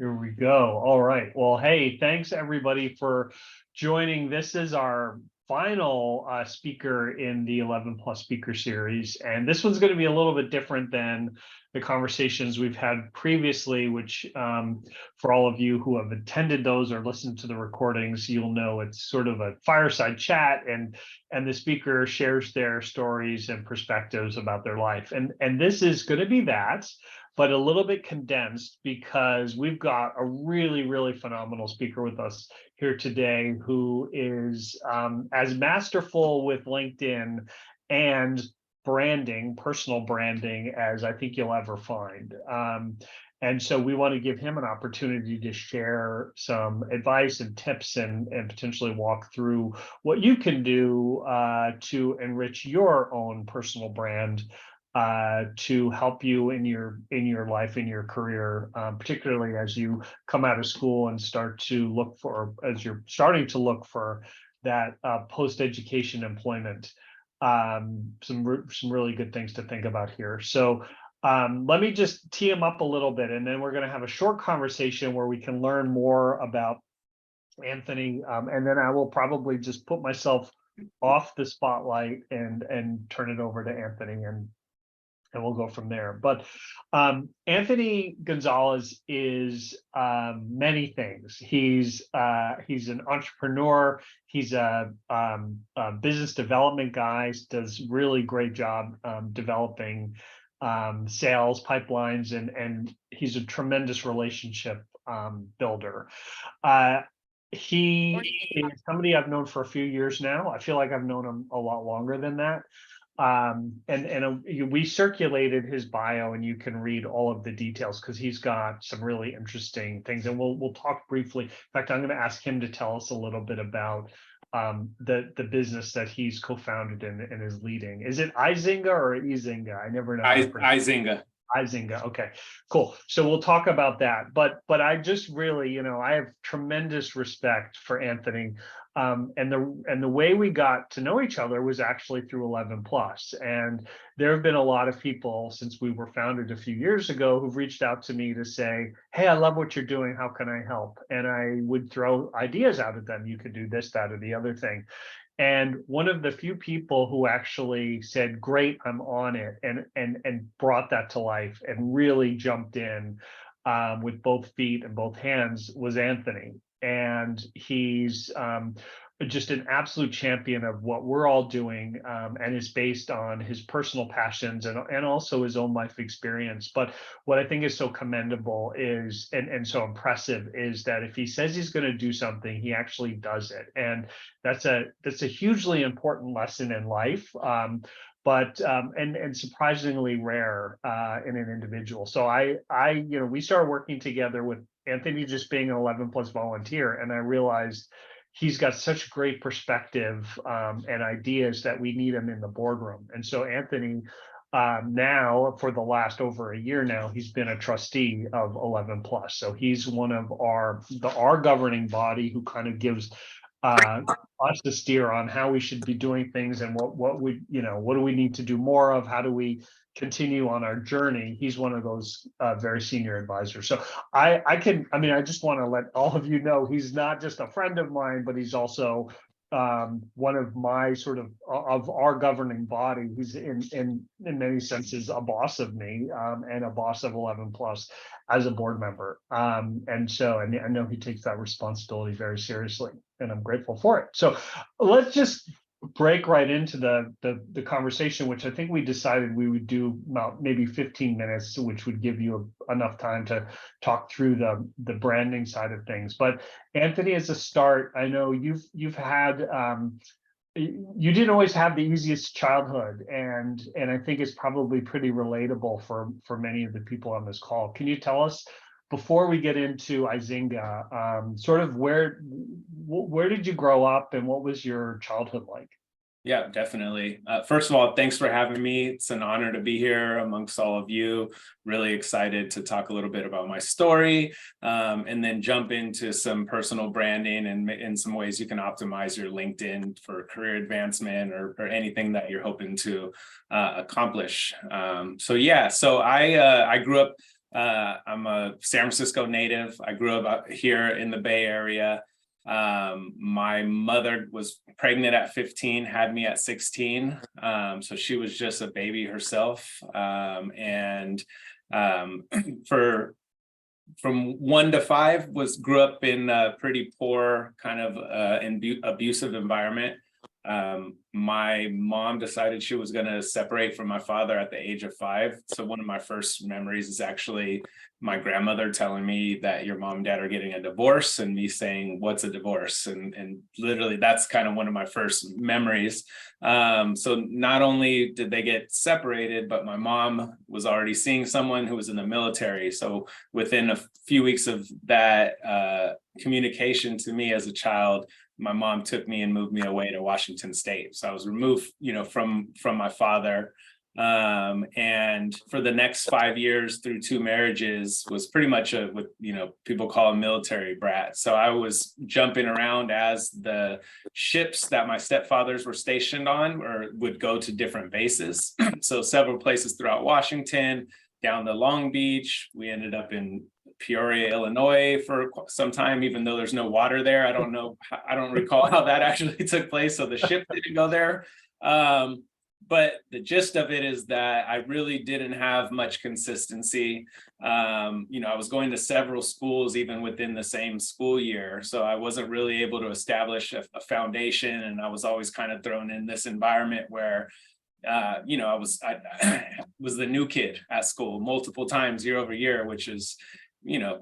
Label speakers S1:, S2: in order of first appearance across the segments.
S1: Here we go. All right. Well, hey, thanks everybody for joining. This is our final speaker in the 11 plus speaker series. And this one's going to be a little bit different than the conversations we've had previously, which for all of you who have attended those or listened to the recordings, you'll know it's sort of a fireside chat, and the speaker shares their stories and perspectives about their life. And this is going to be that, but a little bit condensed, because we've got a really, really phenomenal speaker with us here today who is as masterful with LinkedIn and branding, personal branding, as I think you'll ever find. And so we want to give him an opportunity to share some advice and tips and potentially walk through what you can do to enrich your own personal brand, to help you in your life, in your career, particularly as you come out of school and start to look for, as you're starting to look for that post-education employment. Some really good things to think about here. So let me just tee him up a little bit, and then we're going to have a short conversation where we can learn more about Anthony, and then I will probably just put myself off the spotlight and turn it over to Anthony, and we'll go from there. But Anthony Gonzalez is many things. He's an entrepreneur. He's a business development guy. Does really great job developing sales pipelines, and he's a tremendous relationship builder. He is somebody I've known for a few years now. I feel like I've known him a lot longer than that. We circulated his bio, and you can read all of the details because he's got some really interesting things, and we'll talk briefly. In fact, I'm going to ask him to tell us a little bit about the business that he's co-founded and is leading. Is it Izinga or Izinga? I never know.
S2: Izinga.
S1: Izinga. Okay, cool. So we'll talk about that. But I just really, I have tremendous respect for Anthony. And the way we got to know each other was actually through 11 plus. And there have been a lot of people since we were founded a few years ago who've reached out to me to say, hey, I love what you're doing. How can I help? And I would throw ideas out at them. You could do this, that, or the other thing. And one of the few people who actually said, great, I'm on it, and brought that to life and really jumped in with both feet and both hands was Anthony. And he's just an absolute champion of what we're all doing, and is based on his personal passions and also his own life experience. But what I think is so commendable is, and so impressive, is that if he says he's going to do something, he actually does it. And that's a hugely important lesson in life. But surprisingly rare in an individual. So we started working together with Anthony just being an 11 plus volunteer, and I realized he's got such great perspective and ideas that we need him in the boardroom. And so Anthony, now for the last over a year now, he's been a trustee of 11 plus. So he's one of our governing body who kind of gives us to steer on how we should be doing things and what do we need to do more of, how do we continue on our journey. He's one of those very senior advisors. So I just want to let all of you know he's not just a friend of mine, but he's also one of my sort of our governing body. He's in many senses a boss of me, and a boss of 11 plus as a board member. And I know he takes that responsibility very seriously, and I'm grateful for it. So let's just break right into the conversation, which I think we decided we would do about maybe 15 minutes, which would give you enough time to talk through the branding side of things. But Anthony, as a start, I know you've had you didn't always have the easiest childhood, and I think it's probably pretty relatable for many of the people on this call. Can you tell us, before we get into Izinga, sort of where did you grow up and what was your childhood like?
S2: Yeah, definitely. First of all, thanks for having me. It's an honor to be here amongst all of you. Really excited to talk a little bit about my story, and then jump into some personal branding and in some ways you can optimize your LinkedIn for career advancement or anything that you're hoping to accomplish. So I grew up I'm a San Francisco native. I grew up out here in the Bay Area. My mother was pregnant at 15, had me at 16. So she was just a baby herself. And for from 1 to 5 grew up in a pretty poor kind of abusive environment. My mom decided she was going to separate from my father at the age of 5. So one of my first memories is actually my grandmother telling me that your mom and dad are getting a divorce, and me saying, "What's a divorce?" And literally that's kind of one of my first memories. So not only did they get separated, but my mom was already seeing someone who was in the military. So within a few weeks of that communication to me as a child, my mom took me and moved me away to Washington State. So I was removed, from my father. And for the next 5 years through 2 marriages was pretty much what people call a military brat. So I was jumping around as the ships that my stepfathers were stationed on or would go to different bases. So several places throughout Washington, down to Long Beach. We ended up in Peoria, Illinois for some time, even though there's no water there. I don't recall how that actually took place. So the ship didn't go there. But the gist of it is that I really didn't have much consistency. I was going to several schools even within the same school year. So I wasn't really able to establish a foundation. And I was always kind of thrown in this environment where I was the new kid at school multiple times year over year, which is,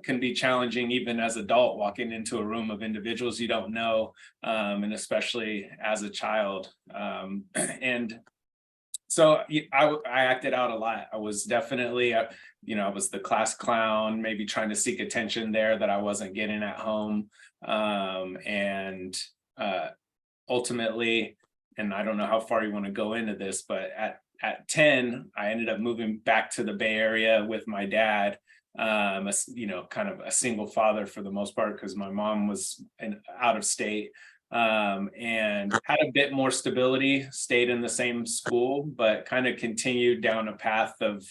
S2: can be challenging even as adult, walking into a room of individuals you don't know, and especially as a child. And so I acted out a lot. I was definitely, I was the class clown, maybe trying to seek attention there that I wasn't getting at home. And ultimately, and I don't know how far you want to go into this, but at 10, I ended up moving back to the Bay Area with my dad, kind of a single father for the most part, because my mom was out of state, and had a bit more stability, stayed in the same school, but kind of continued down a path of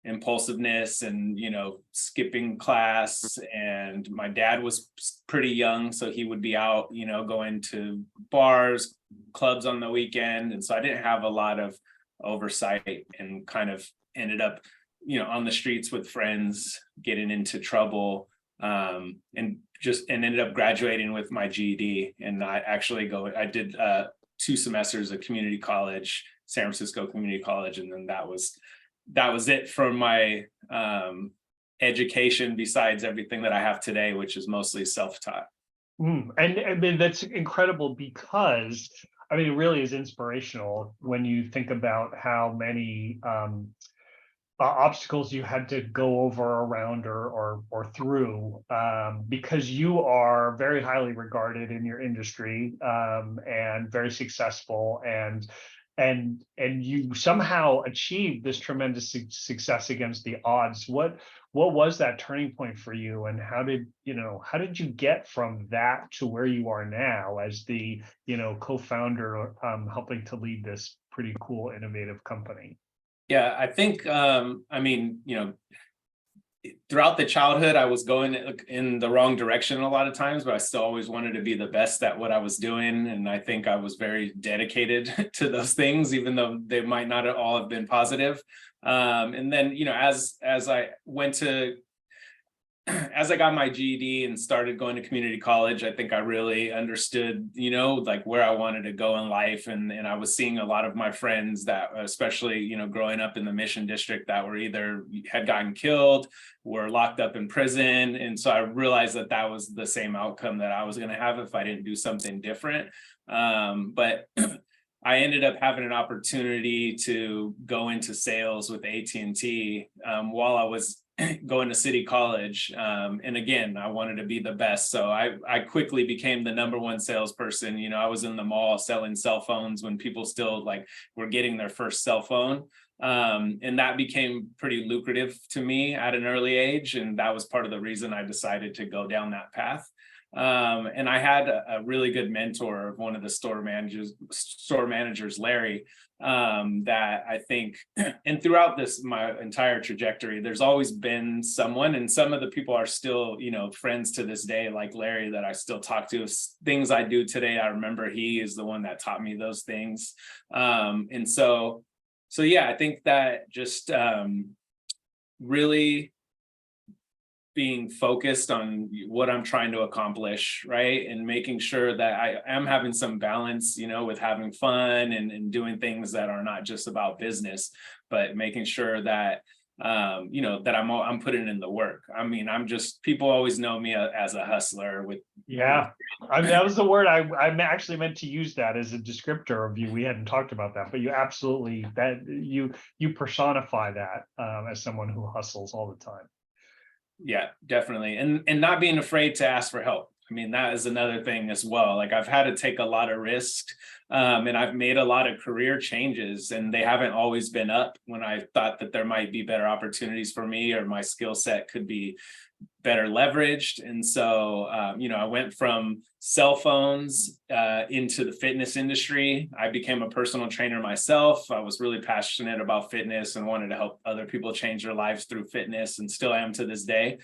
S2: impulsiveness and, skipping class. And my dad was pretty young, so he would be out, going to bars, clubs on the weekend. And so I didn't have a lot of oversight and kind of ended up, on the streets with friends, getting into trouble, and ended up graduating with my GED. And I did 2 semesters of community college, San Francisco Community College. And then that was it for my education, besides everything that I have today, which is mostly self-taught.
S1: And I mean, that's incredible, because it really is inspirational when you think about how many obstacles you had to go over, around, or through, because you are very highly regarded in your industry, and very successful, and you somehow achieved this tremendous success against the odds. What was that turning point for you, and how did you get from that to where you are now as the co-founder, helping to lead this pretty cool, innovative company?
S2: Yeah, I think, throughout the childhood, I was going in the wrong direction a lot of times, but I still always wanted to be the best at what I was doing. And I think I was very dedicated to those things, even though they might not all have been positive. And then, as I got my GED and started going to community college, I think I really understood, where I wanted to go in life. And I was seeing a lot of my friends that, especially, growing up in the Mission District, that were either had gotten killed, were locked up in prison. And so I realized that was the same outcome that I was going to have if I didn't do something different. But I ended up having an opportunity to go into sales with AT&T while I was going to City College. And again, I wanted to be the best. So I quickly became the #1 salesperson. I was in the mall selling cell phones when people still were getting their first cell phone. And that became pretty lucrative to me at an early age. And that was part of the reason I decided to go down that path. And I had a really good mentor of one of the store managers, Larry, that I think, and throughout this, my entire trajectory, there's always been someone, and some of the people are still, friends to this day, like Larry, that I still talk to. Things I do today, I remember he is the one that taught me those things. And so yeah, I think that just really being focused on what I'm trying to accomplish, right? And making sure that I am having some balance, with having fun and doing things that are not just about business, but making sure that that I'm putting in the work. I mean, people always know me as a hustler with.
S1: Yeah, I mean, that was the word I actually meant to use that as a descriptor of you. We hadn't talked about that, but you absolutely, that you personify that as someone who hustles all the time.
S2: Yeah, definitely. And not being afraid to ask for help. I mean, that is another thing as well. Like, I've had to take a lot of risks, and I've made a lot of career changes, and they haven't always been up when I thought that there might be better opportunities for me, or my skill set could be better leveraged. And so, I went from cell phones into the fitness industry. I became a personal trainer myself. I was really passionate about fitness and wanted to help other people change their lives through fitness, and still am to this day.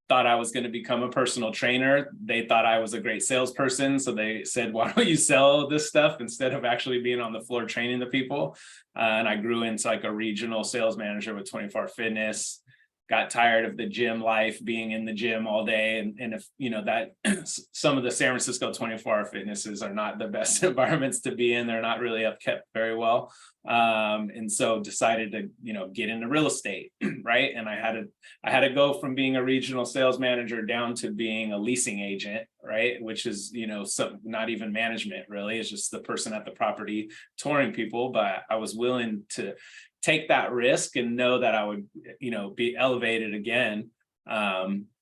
S2: Thought I was going to become a personal trainer. They thought I was a great salesperson. So they said, why don't you sell this stuff instead of actually being on the floor training the people? And I grew into like a regional sales manager with 24 Fitness. Got tired of the gym life, being in the gym all day. And if that some of the San Francisco 24-hour fitnesses are not the best environments to be in, they're not really upkept very well. And so decided to, get into real estate, right? And I had to go from being a regional sales manager down to being a leasing agent, right? Which is, not even management really, it's just the person at the property touring people. But I was willing to take that risk and know that I would, be elevated again.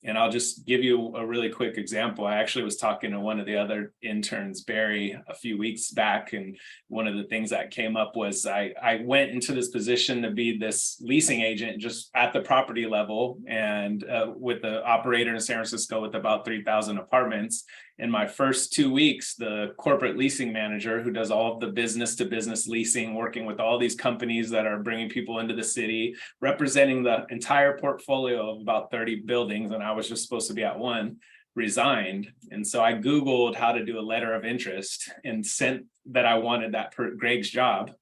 S2: And I'll just give you a really quick example. I actually was talking to one of the other interns, Barry, a few weeks back. And one of the things that came up was I went into this position to be this leasing agent just at the property level, and with the operator in San Francisco with about 3,000 apartments. In my first 2 weeks, the corporate leasing manager, who does all of the business to business leasing, working with all these companies that are bringing people into the city, representing the entire portfolio of about 30 buildings, and I was just supposed to be at one, resigned. And so I Googled how to do a letter of interest and sent that I wanted that Greg's job.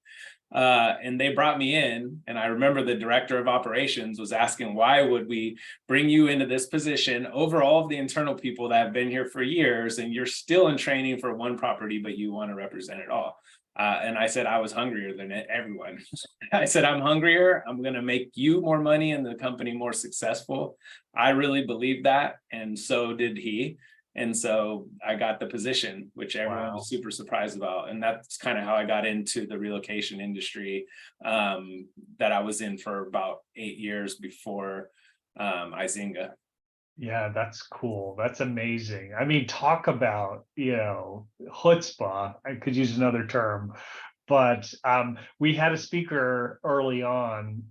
S2: And they brought me in, and I remember the director of operations was asking, why would we bring you into this position over all of the internal people that have been here for years, and you're still in training for one property, but you want to represent it all? And I said, I was hungrier than everyone. I said, I'm hungrier. I'm going to make you more money and the company more successful. I really believed that. And so did he. And so I got the position, which everyone was super surprised about. And that's kind of how I got into the relocation industry, that I was in for about 8 years before Izinga.
S1: Yeah, that's cool. That's amazing. I mean, talk about, chutzpah. I could use another term, but we had a speaker early on,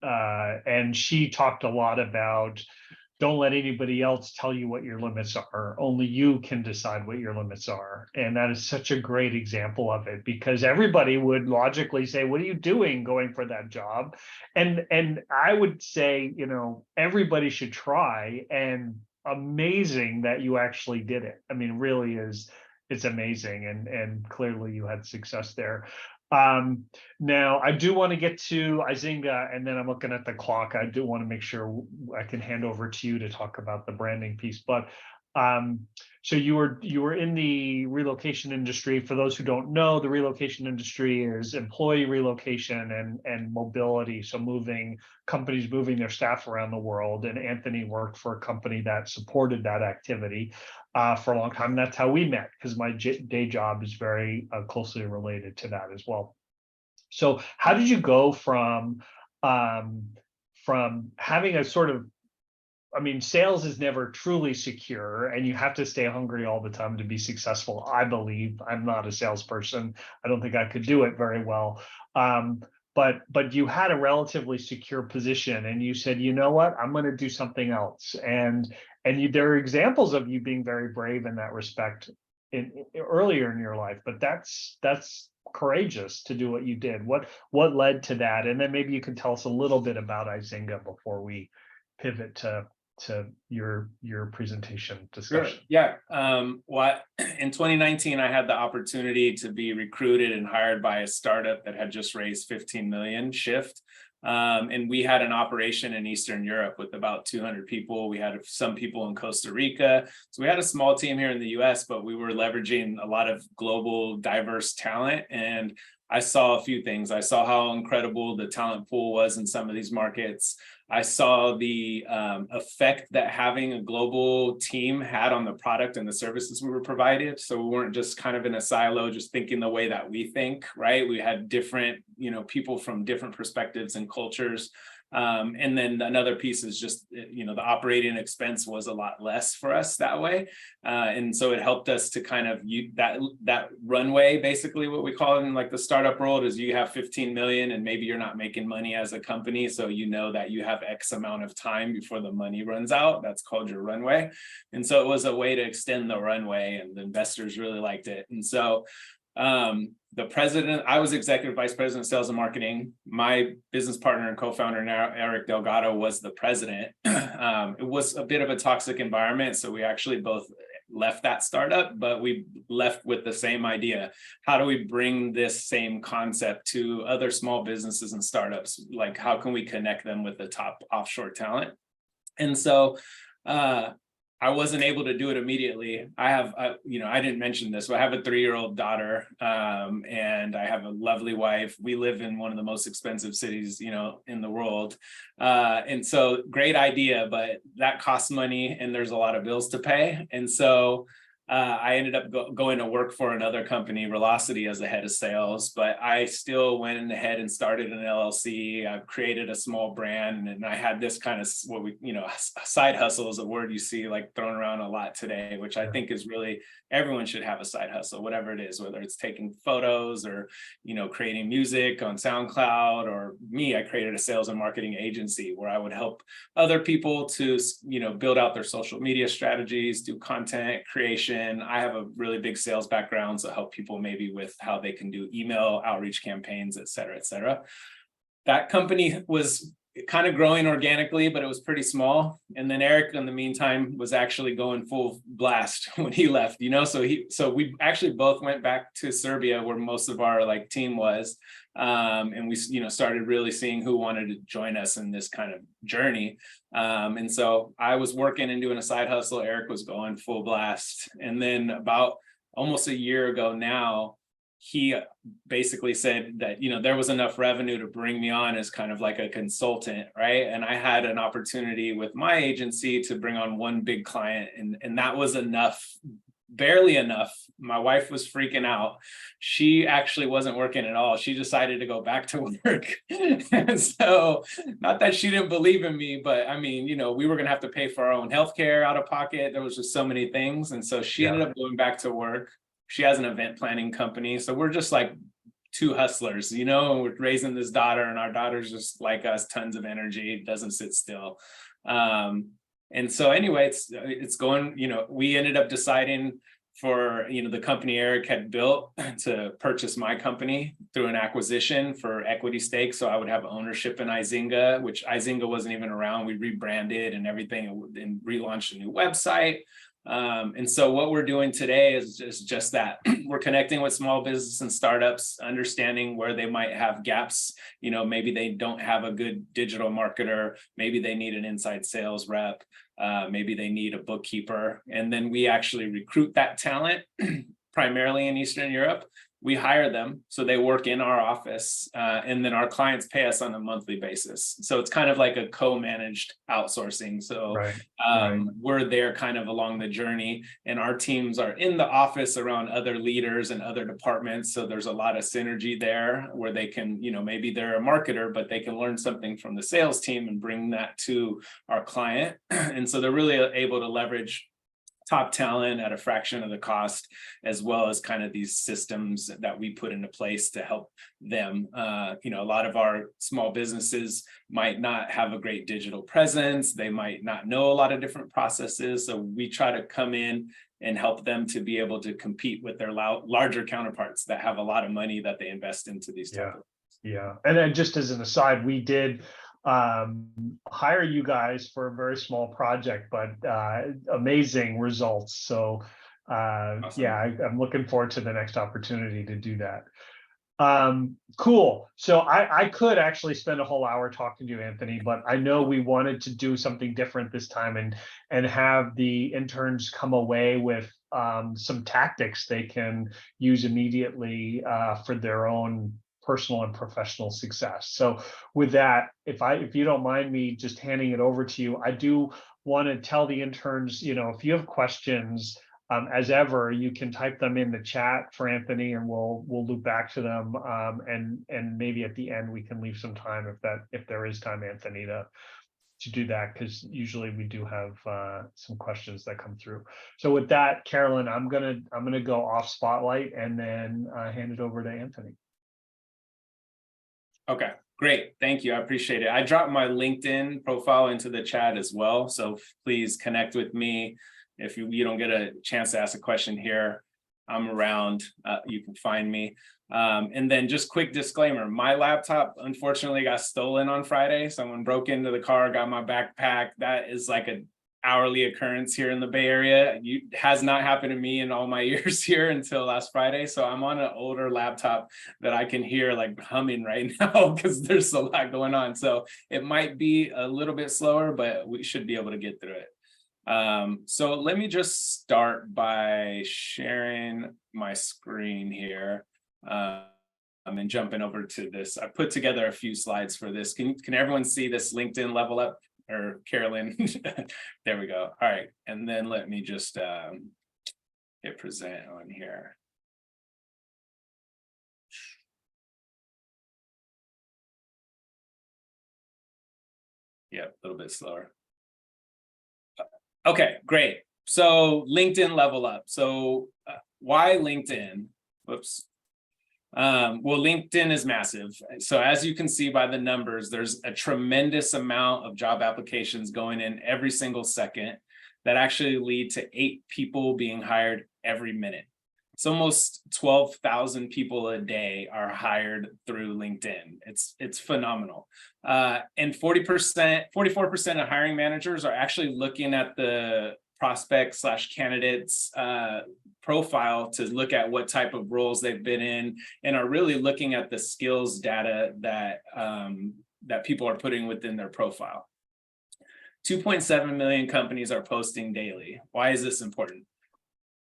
S1: and she talked a lot about, don't let anybody else tell you what your limits are. Only you can decide what your limits are. And that is such a great example of it, because everybody would logically say, what are you doing going for that job? And I would say, everybody should try, and amazing that you actually did it. I mean, really it's amazing. And clearly you had success there. Now I do want to get to Izinga, and then I'm looking at the clock. I do want to make sure I can hand over to you to talk about the branding piece. But so you were in the relocation industry. For those who don't know, the relocation industry is employee relocation and mobility. So companies moving their staff around the world. And Anthony worked for a company that supported that activity for a long time. And that's how we met, because my day job is very closely related to that as well. So how did you go from having a sort of, I mean, sales is never truly secure, and you have to stay hungry all the time to be successful. I believe. I'm not a salesperson. I don't think I could do it very well. but you had a relatively secure position, and you said, you know what, I'm going to do something else. And there are examples of you being very brave in that respect earlier in your life, but that's courageous to do what you did. What led to that? And then maybe you can tell us a little bit about Izinga before we pivot to your presentation
S2: Sure.
S1: discussion.
S2: Yeah. In 2019, I had the opportunity to be recruited and hired by a startup that had just raised 15 million, Shift. And we had an operation in Eastern Europe with about 200 people. We had some people in Costa Rica. So we had a small team here in the US, but we were leveraging a lot of global diverse talent. And I saw a few things. I saw how incredible the talent pool was in some of these markets. I saw the effect that having a global team had on the product and the services we were provided. So we weren't just kind of in a silo, just thinking the way that we think, right? We had different, people from different perspectives and cultures. And then another piece is just, the operating expense was a lot less for us that way. And so it helped us to kind of use that runway, basically what we call it in like the startup world is you have 15 million and maybe you're not making money as a company. So you know that you have X amount of time before the money runs out. That's called your runway. And so it was a way to extend the runway, and the investors really liked it. And so the president, I was executive vice president of sales and marketing. My business partner and co-founder now, Eric Delgado, was the president. It was a bit of a toxic environment, so we actually both left that startup, but we left with the same idea. How do we bring this same concept to other small businesses and startups? Like, how can we connect them with the top offshore talent? And so I wasn't able to do it immediately. I didn't mention this, but I have a 3-year-old daughter, and I have a lovely wife. We live in one of the most expensive cities, in the world. And so great idea, but that costs money and there's a lot of bills to pay. And so I ended up going to work for another company, Velocity, as a head of sales, but I still went ahead and started an LLC. I've created a small brand, and I had this kind of side hustle is a word you see like thrown around a lot today, which I think is really, everyone should have a side hustle, whatever it is, whether it's taking photos or, creating music on SoundCloud, or me, I created a sales and marketing agency where I would help other people to, build out their social media strategies, do content creation. I have a really big sales background, so help people maybe with how they can do email outreach campaigns, et cetera, et cetera. That company was kind of growing organically, but it was pretty small. And then Eric, in the meantime, was actually going full blast when he left, so we actually both went back to Serbia, where most of our team was. And we, started really seeing who wanted to join us in this kind of journey. And so I was working and doing a side hustle. Eric was going full blast. And then about almost a year ago now, he basically said that, there was enough revenue to bring me on as kind of like a consultant, right? And I had an opportunity with my agency to bring on one big client, and that was enough, barely enough. My wife was freaking out. She actually wasn't working at all. She decided to go back to work. And so, not that she didn't believe in me, but I mean, we were going to have to pay for our own healthcare out of pocket. There was just so many things. And so she ended up going back to work. She has an event planning company. So we're just like two hustlers, and we're raising this daughter, and our daughter's just like us, tons of energy, doesn't sit still. And so anyway, it's going, we ended up deciding for, the company Eric had built to purchase my company through an acquisition for equity stake. So I would have ownership in Izinga, which Izinga wasn't even around. We rebranded and everything and relaunched a new website. And so what we're doing today is just that. We're connecting with small business and startups, understanding where they might have gaps. Maybe they don't have a good digital marketer. Maybe they need an inside sales rep. Maybe they need a bookkeeper. And then we actually recruit that talent primarily in Eastern Europe. We hire them, so they work in our office, and then our clients pay us on a monthly basis. So it's kind of like a co-managed outsourcing. So we're there kind of along the journey, and our teams are in the office around other leaders and other departments. So there's a lot of synergy there where they can, maybe they're a marketer, but they can learn something from the sales team and bring that to our client. And so they're really able to leverage top talent at a fraction of the cost, as well as kind of these systems that we put into place to help them. A lot of our small businesses might not have a great digital presence. They might not know a lot of different processes. So we try to come in and help them to be able to compete with their larger counterparts that have a lot of money that they invest into these type of.
S1: Yeah. And then just as an aside, we did hire you guys for a very small project, but amazing results. So
S2: Awesome.
S1: yeah, I'm looking forward to the next opportunity to do that. Cool. So I could actually spend a whole hour talking to you, Anthony, but I know we wanted to do something different this time and have the interns come away with some tactics they can use immediately for their own personal and professional success. So with that, if you don't mind me just handing it over to you, I do want to tell the interns, if you have questions, as ever, you can type them in the chat for Anthony, and we'll loop back to them. And maybe at the end we can leave some time if there is time, Anthony, to do that, because usually we do have some questions that come through. So with that, Carolyn, I'm gonna go off spotlight and then hand it over to Anthony.
S2: Okay, great. Thank you. I appreciate it. I dropped my LinkedIn profile into the chat as well. So please connect with me. If you don't get a chance to ask a question here, I'm around. You can find me. And then just quick disclaimer, my laptop unfortunately got stolen on Friday. Someone broke into the car, got my backpack. That is like an hourly occurrence here in the Bay Area. It has not happened to me in all my years here until last Friday. So I'm on an older laptop that I can hear like humming right now because there's a lot going on. So it might be a little bit slower, but we should be able to get through it. So let me just start by sharing my screen here. And jumping over to this. I put together a few slides for this. Can everyone see this LinkedIn level up? Or Carolyn? There we go. All right. And then let me just hit present on here. Yeah, a little bit slower. Okay, great. So LinkedIn level up. So why LinkedIn? Whoops. Well, LinkedIn is massive. So as you can see by the numbers, there's a tremendous amount of job applications going in every single second that actually lead to 8 people being hired every minute. It's almost 12,000 people a day are hired through LinkedIn. It's phenomenal. And 44% of hiring managers are actually looking at the prospect / candidates profile to look at what type of roles they've been in, and are really looking at the skills data that that people are putting within their profile. 2.7 million companies are posting daily. Why is this important?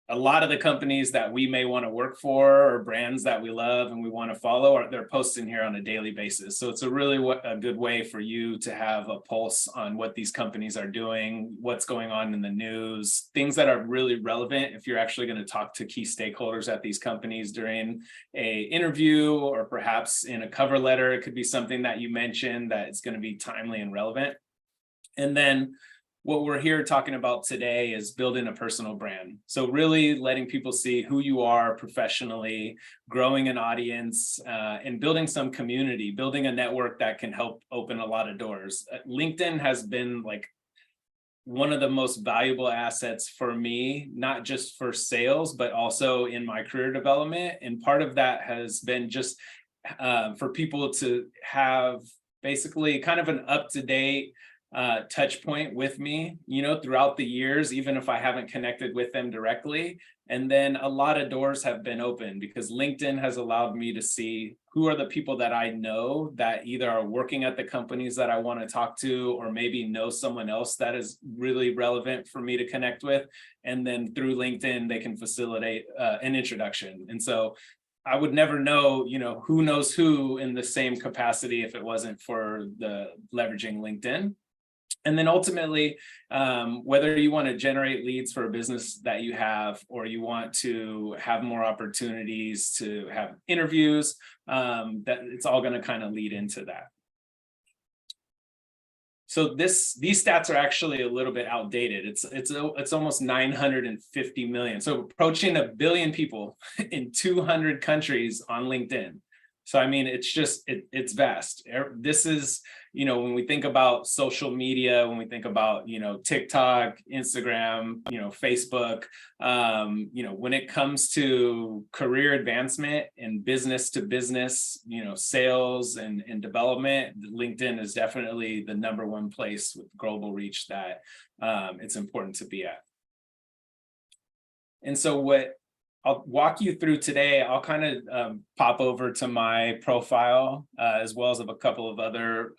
S2: A lot of the companies that we may want to work for, or brands that we love and we want to follow, they're posting here on a daily basis. So it's a really a good way for you to have a pulse on what these companies are doing, what's going on in the news, things that are really relevant if you're actually going to talk to key stakeholders at these companies during a interview, or perhaps in a cover letter. It could be something that you mentioned that is going to be timely and relevant. And then what we're here talking about today is building a personal brand. So really letting people see who you are professionally, growing an audience, and building some community, building a network that can help open a lot of doors. LinkedIn has been like one of the most valuable assets for me, not just for sales, but also in my career development. And part of that has been just for people to have basically kind of an up-to-date touch point with me, throughout the years, even if I haven't connected with them directly. And then a lot of doors have been open because LinkedIn has allowed me to see who are the people that I know that either are working at the companies that I want to talk to, or maybe know someone else that is really relevant for me to connect with. And then through LinkedIn, they can facilitate an introduction. And so I would never know, who knows who in the same capacity if it wasn't for the leveraging LinkedIn. And then ultimately, whether you want to generate leads for a business that you have, or you want to have more opportunities to have interviews, that it's all going to kind of lead into that. So these stats are actually a little bit outdated. It's almost 950 million. So approaching 1 billion people in 200 countries on LinkedIn. So I mean, it's vast. This is, when we think about social media, when we think about, TikTok, Instagram, Facebook, when it comes to career advancement and business to business, sales and development, LinkedIn is definitely the #1 place with global reach that it's important to be at. And so what I'll walk you through today, I'll kind of pop over to my profile as well as of a couple of other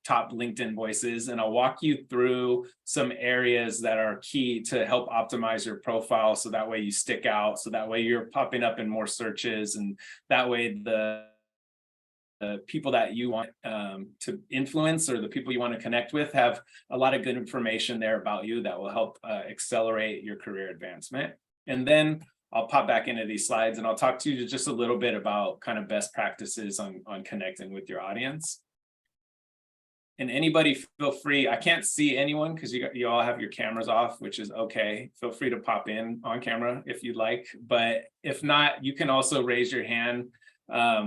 S2: top LinkedIn voices, and I'll walk you through some areas that are key to help optimize your profile, so that way you stick out, so that way you're popping up in more searches, and that way the people that you want to influence, or the people you want to connect with, have a lot of good information there about you that will help accelerate your career advancement. And then I'll pop back into these slides and I'll talk to you just a little bit about kind of best practices on connecting with your audience. And anybody feel free, I can't see anyone because you all have your cameras off, which is okay. Feel free to pop in on camera if you'd like, but if not, you can also raise your hand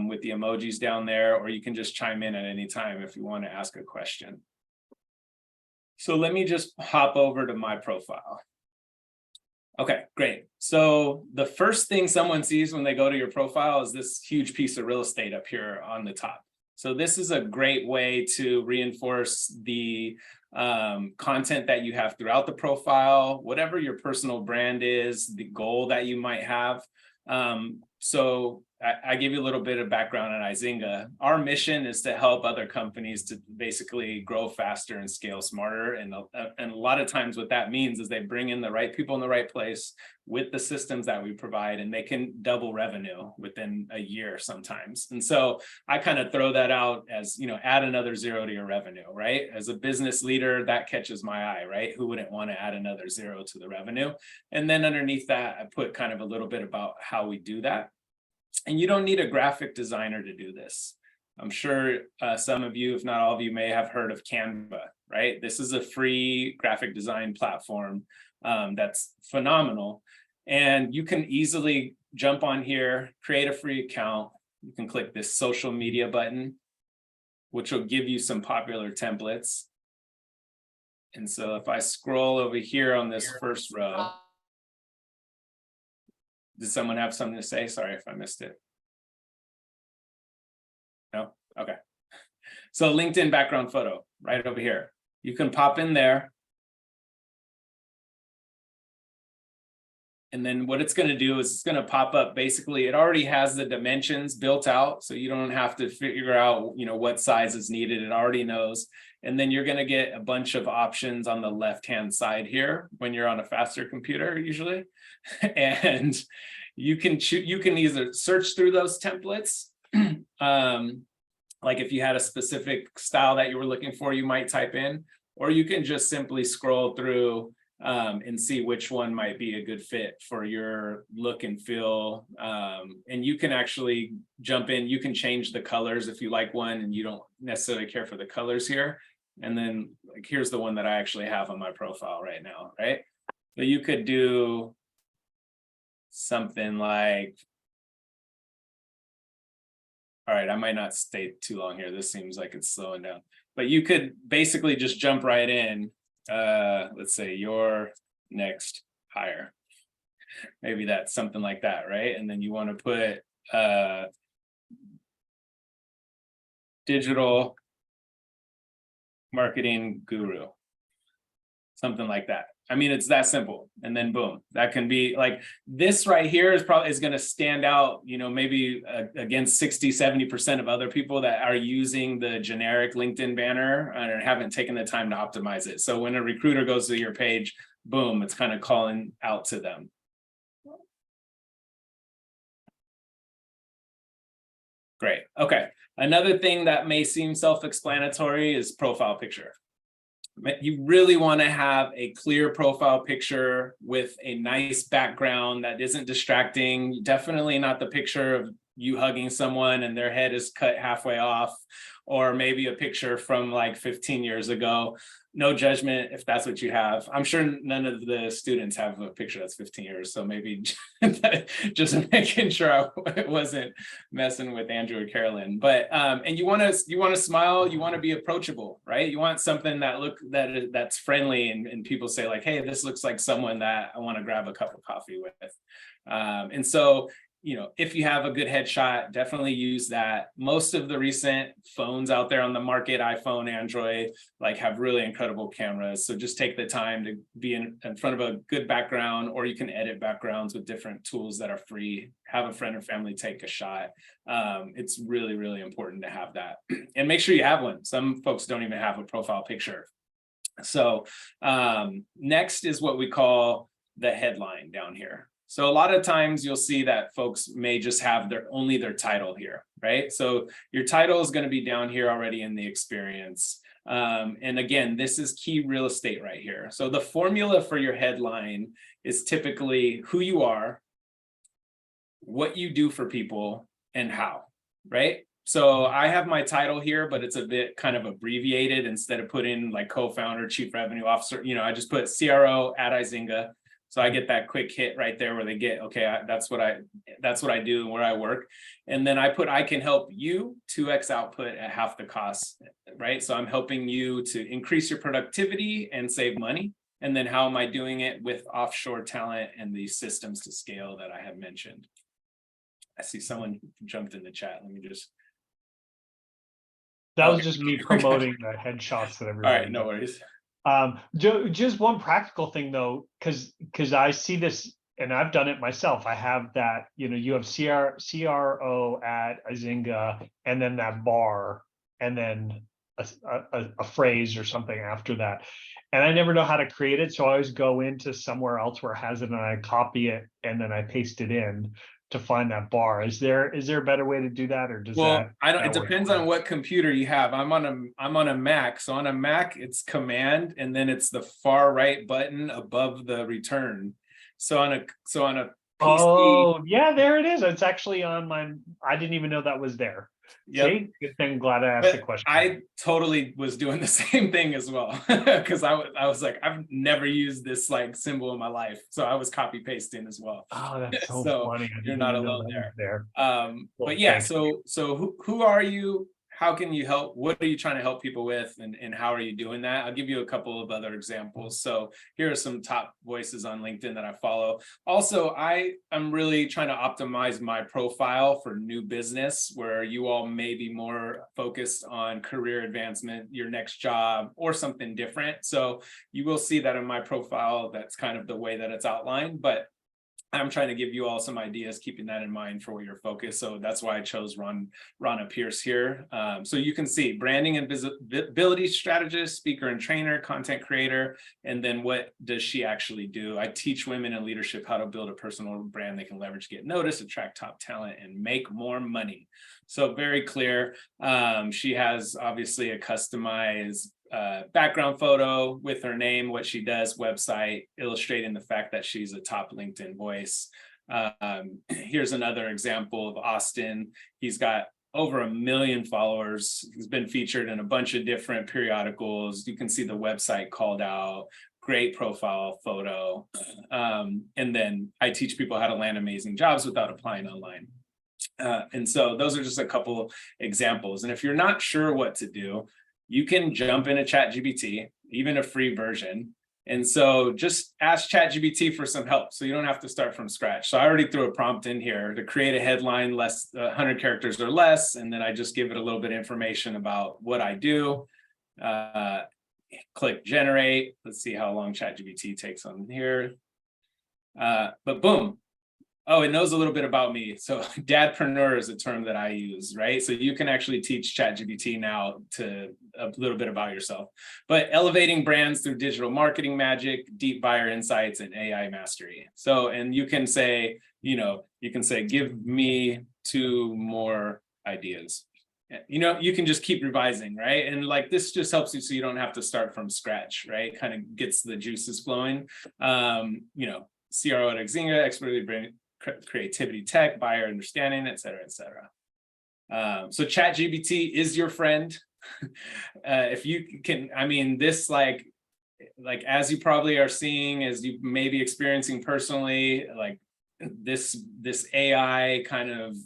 S2: with the emojis down there, or you can just chime in at any time if you want to ask a question. So let me just hop over to my profile. Okay, great. So the first thing someone sees when they go to your profile is this huge piece of real estate up here on the top. So this is a great way to reinforce the content that you have throughout the profile, whatever your personal brand is, the goal that you might have. So I give you a little bit of background on Izinga. Our mission is to help other companies to basically grow faster and scale smarter. And a lot of times what that means is they bring in the right people in the right place with the systems that we provide, and they can double revenue within a year sometimes. And so I kind of throw that out as, add another 0 to your revenue, right? As a business leader, that catches my eye, right? Who wouldn't want to add another 0 to the revenue? And then underneath that, I put kind of a little bit about how we do that. And you don't need a graphic designer to do this. I'm sure some of you, if not all of you, may have heard of Canva, right? This is a free graphic design platform that's phenomenal. And you can easily jump on here, create a free account. You can click this social media button, which will give you some popular templates. And so if I scroll over here on this first row, did someone have something to say? Sorry if I missed it. No? Okay. So LinkedIn background photo right over here. You can pop in there. And then what it's going to do is it's going to pop up. Basically, it already has the dimensions built out, so you don't have to figure out, what size is needed. It already knows. And then you're going to get a bunch of options on the left-hand side here when you're on a faster computer, usually. And you can either search through those templates. Like if you had a specific style that you were looking for, you might type in, or you can just simply scroll through and see which one might be a good fit for your look and feel. And you can actually jump in, you can change the colors if you like one and you don't necessarily care for the colors here. And then like, here's the one that I actually have on my profile right now, right? So you could do something like, all right, I might not stay too long here. This seems like it's slowing down, but you could basically just jump right in. Let's say your next hire. Maybe that's something like that, right? And then you want to put digital marketing guru, something like that. I mean, it's that simple. And then boom, that can be like this right here is going to stand out, maybe against 60-70% of other people that are using the generic LinkedIn banner and haven't taken the time to optimize it. So when a recruiter goes to your page, boom, it's kind of calling out to them. Great. Okay. Another thing that may seem self-explanatory is profile picture. You really want to have a clear profile picture with a nice background that isn't distracting. Definitely not the picture of you hugging someone and their head is cut halfway off, or maybe a picture from like 15 years ago. No judgment if that's what you have. I'm sure none of the students have a picture that's 15 years, so maybe just making sure I wasn't messing with Andrew or Carolyn. But and you want to smile, you want to be approachable, right? You want something that's friendly, and people say like, hey, this looks like someone that I want to grab a cup of coffee with. And so, if you have a good headshot, definitely use that. Most of the recent phones out there on the market, iPhone, Android, like have really incredible cameras. So just take the time to be in front of a good background, or you can edit backgrounds with different tools that are free. Have a friend or family take a shot. It's really, really important to have that. And make sure you have one. Some folks don't even have a profile picture. So next is what we call the headline down here. So a lot of times you'll see that folks may just have only their title here, right? So your title is going to be down here already in the experience. And again, this is key real estate right here. So the formula for your headline is typically who you are, what you do for people, and how, right? So I have my title here, but it's a bit kind of abbreviated. Instead of putting like co-founder, chief revenue officer, I just put CRO at Izinga. So I get that quick hit right there where they get, okay, that's what I do and where I work. And then I can help you 2x output at half the cost, right? So I'm helping you to increase your productivity and save money. And then how am I doing it with offshore talent and the systems to scale that I have mentioned? I see someone jumped in the chat. Let me just.
S1: That was just me promoting the headshots that everybody.
S2: All right, no worries.
S1: Just one practical thing though, because I see this and I've done it myself. I have that, you have CRO at Izinga, and then that bar, and then a phrase or something after that. And I never know how to create it. So I always go into somewhere else where it has it and I copy it and then I paste it in to find that bar. Is there a better way to do that, or does that?
S2: I don't. It depends on what computer you have. I'm on a Mac. So on a Mac, it's Command, and then it's the far right button above the return. So on a PC.
S1: Oh yeah, there it is. It's actually on mine. I didn't even know that was there.
S2: Yep.
S1: See, good thing. Glad I asked the question.
S2: I totally was doing the same thing as well, because I was like, I've never used this like symbol in my life, so I was copy pasting as well.
S1: Oh, that's so funny.
S2: You're not alone there.
S1: Well,
S2: but yeah, so who are you? How can you help? What are you trying to help people with, and how are you doing that? I'll give you a couple of other examples. So here are some top voices on LinkedIn that I follow. Also, I'm really trying to optimize my profile for new business, where you all may be more focused on career advancement, your next job, or something different. So you will see that in my profile. That's kind of the way that it's outlined, but I'm trying to give you all some ideas, keeping that in mind for your focus. So that's why I chose Ronna Pierce here. So you can see branding and visibility strategist, speaker and trainer, content creator. And then what does she actually do? I teach women in leadership how to build a personal brand they can leverage, get noticed, attract top talent, and make more money. So very clear. She has obviously a customized background photo with her name, what she does, website, illustrating the fact that she's a top LinkedIn voice. Here's another example of Austin. He's got over 1 million followers. He's been featured in a bunch of different periodicals. You can see the website called out. Great profile photo. And then I teach people how to land amazing jobs without applying online. And so those are just a couple examples. And if you're not sure what to do, you can jump into ChatGPT, even a free version. And so just ask ChatGPT for some help, so you don't have to start from scratch. So I already threw a prompt in here to create a headline, 100 characters or less. And then I just give it a little bit of information about what I do. Click generate. Let's see how long ChatGPT takes on here. But boom. Oh, it knows a little bit about me. So dadpreneur is a term that I use, right? So you can actually teach ChatGPT now to a little bit about yourself. But elevating brands through digital marketing magic, deep buyer insights, and AI mastery. So, and you can say, give me 2 more ideas. You can just keep revising, right? And like this just helps you so you don't have to start from scratch, right? Kind of gets the juices flowing. CRO at Izinga, expertly bring creativity, tech, buyer understanding, et cetera, et cetera. So ChatGPT is your friend. If you can, I mean, this like as you probably are seeing, as you may be experiencing personally, like this AI kind of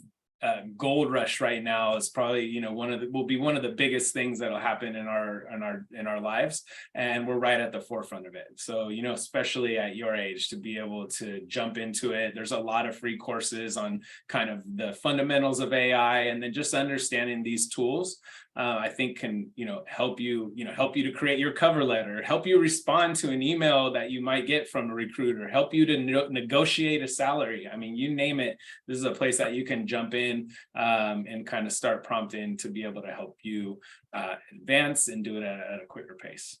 S2: gold rush right now is probably, you know, will be one of the biggest things that'll happen in our lives, and we're right at the forefront of it. So, you know, especially at your age, to be able to jump into it. There's a lot of free courses on kind of the fundamentals of AI, and then just understanding these tools, I think can, you know, help you to create your cover letter, help you respond to an email that you might get from a recruiter, help you to negotiate a salary. I mean, you name it, this is a place that you can jump in and kind of start prompting to be able to help you advance and do it at a quicker pace.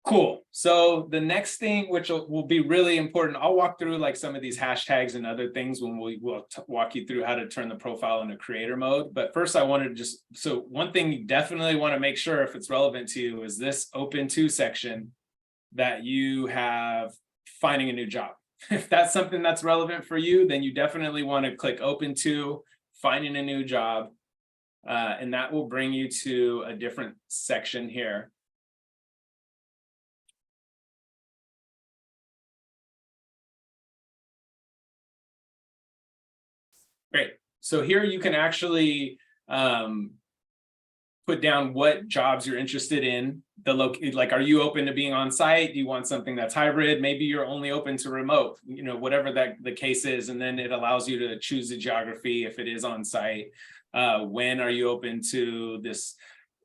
S2: Cool. So the next thing, which will be really important, I'll walk through like some of these hashtags and other things when we'll walk you through how to turn the profile into creator mode. But first I wanted to just, so one thing you definitely want to make sure if it's relevant to you is this open to section that you have finding a new job. If that's something that's relevant for you, then you definitely want to click open to finding a new job. And that will bring you to a different section here. Great. So here you can actually put down what jobs you're interested in. Like, are you open to being on site? Do you want something that's hybrid? Maybe you're only open to remote, you know, whatever that the case is. And then it allows you to choose the geography if it is on site. When are you open to this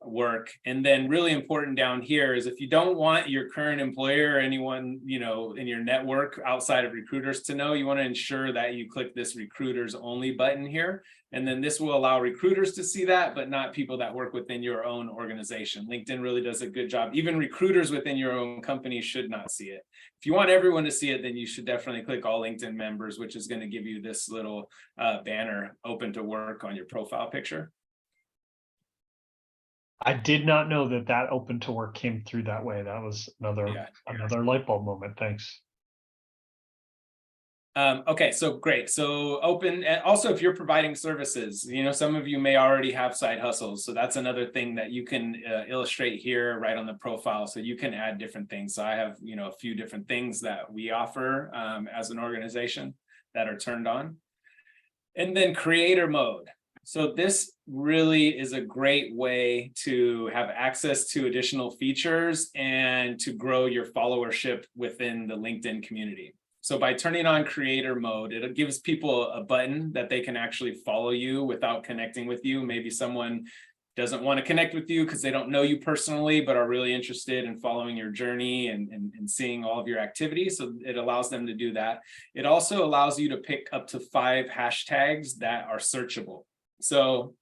S2: work? And then really important down here is if you don't want your current employer or anyone, you know, in your network outside of recruiters to know, you want to ensure that you click this recruiters only button here. And then this will allow recruiters to see that, but not people that work within your own organization. LinkedIn really does a good job. Even recruiters within your own company should not see it. If you want everyone to see it, then you should definitely click all LinkedIn members, which is going to give you this little banner open to work on your profile picture.
S1: I did not know that open to work came through that way. That was another light bulb moment. Thanks.
S2: Okay, so great. So open, and also if you're providing services, you know, some of you may already have side hustles. So that's another thing that you can illustrate here right on the profile. So you can add different things. So I have, you know, a few different things that we offer as an organization that are turned on. And then creator mode. So this really is a great way to have access to additional features and to grow your followership within the LinkedIn community. So by turning on creator mode, it gives people a button that they can actually follow you without connecting with you. Maybe someone doesn't want to connect with you because they don't know you personally, but are really interested in following your journey and seeing all of your activities. So it allows them to do that. It also allows you to pick up to 5 hashtags that are searchable. So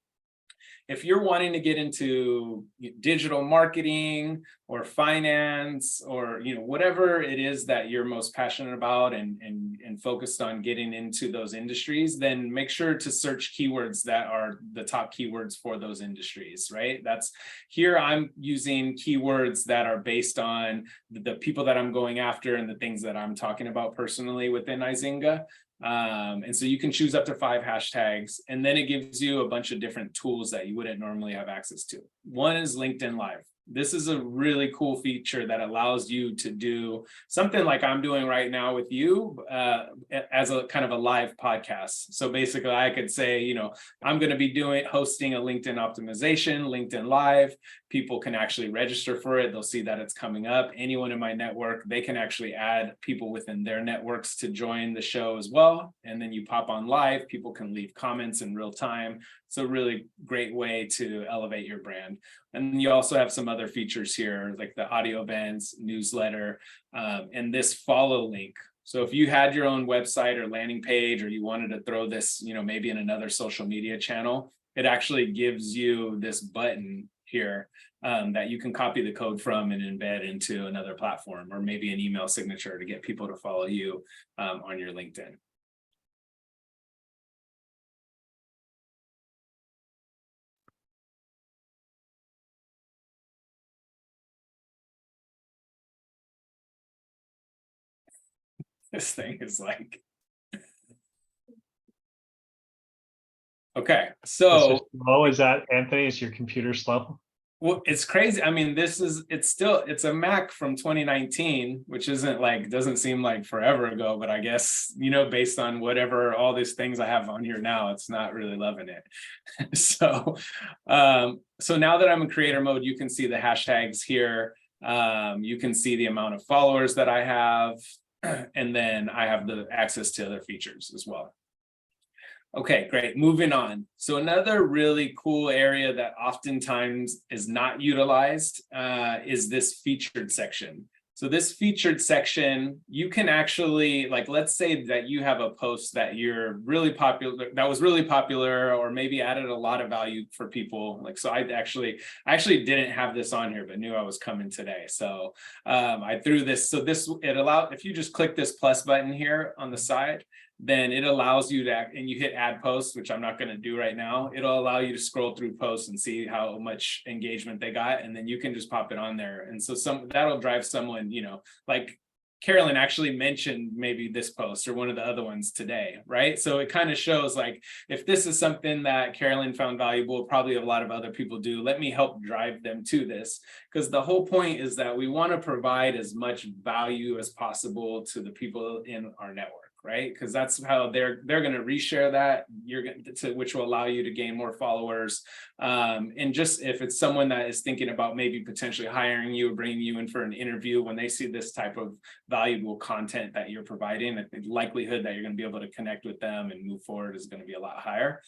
S2: if you're wanting to get into digital marketing or finance or, you know, whatever it is that you're most passionate about and focused on getting into those industries, then make sure to search keywords that are the top keywords for those industries, right? That's here I'm using keywords that are based on the people that I'm going after and the things that I'm talking about personally within Izinga. And so you can choose up to 5 hashtags, and then it gives you a bunch of different tools that you wouldn't normally have access to. One is LinkedIn Live. This is a really cool feature that allows you to do something like I'm doing right now with you as a kind of a live podcast. So basically I could say, you know, I'm going to be hosting a LinkedIn optimization, LinkedIn Live. People can actually register for it. They'll see that it's coming up. Anyone in my network, they can actually add people within their networks to join the show as well. And then you pop on live, people can leave comments in real time. It's a really great way to elevate your brand. And you also have some other features here, like the audio events, newsletter, and this follow link. So if you had your own website or landing page, or you wanted to throw this, you know, maybe in another social media channel, it actually gives you this button here that you can copy the code from and embed into another platform, or maybe an email signature to get people to follow you on your LinkedIn. This thing is like, Okay,
S1: Is
S2: so
S1: it slow? Is that Anthony? Is your computer slow?
S2: well, it's crazy. I mean, it's a Mac from 2019, which isn't like, doesn't seem like forever ago, but I guess, based on whatever, all these things I have on here now, it's not really loving it. So now that I'm in creator mode, you can see the hashtags here. You can see the amount of followers that I have, and then I have the access to other features as well. Okay, great. Moving on. So another really cool area that oftentimes is not utilized is this featured section. So this featured section, you can actually, like, let's say that you have a post that you're really popular, that was really popular, or maybe added a lot of value for people. Like, so I actually didn't have this on here, but knew I was coming today. So I threw this. So it allowed, if you just click this plus button here on the side, then it allows you to, and you hit add posts, which I'm not going to do right now. It'll allow you to scroll through posts and see how much engagement they got, and then you can just pop it on there. And so that'll drive someone, like Carolyn actually mentioned maybe this post or one of the other ones today, right? So it kind of shows, like, if this is something that Carolyn found valuable, probably a lot of other people do, let me help drive them to this. Because the whole point is that we want to provide as much value as possible to the people in our network, right? Because that's how they're going to reshare that, which will allow you to gain more followers. And just if it's someone that is thinking about maybe potentially hiring you or bringing you in for an interview, when they see this type of valuable content that you're providing, the likelihood that you're going to be able to connect with them and move forward is going to be a lot higher.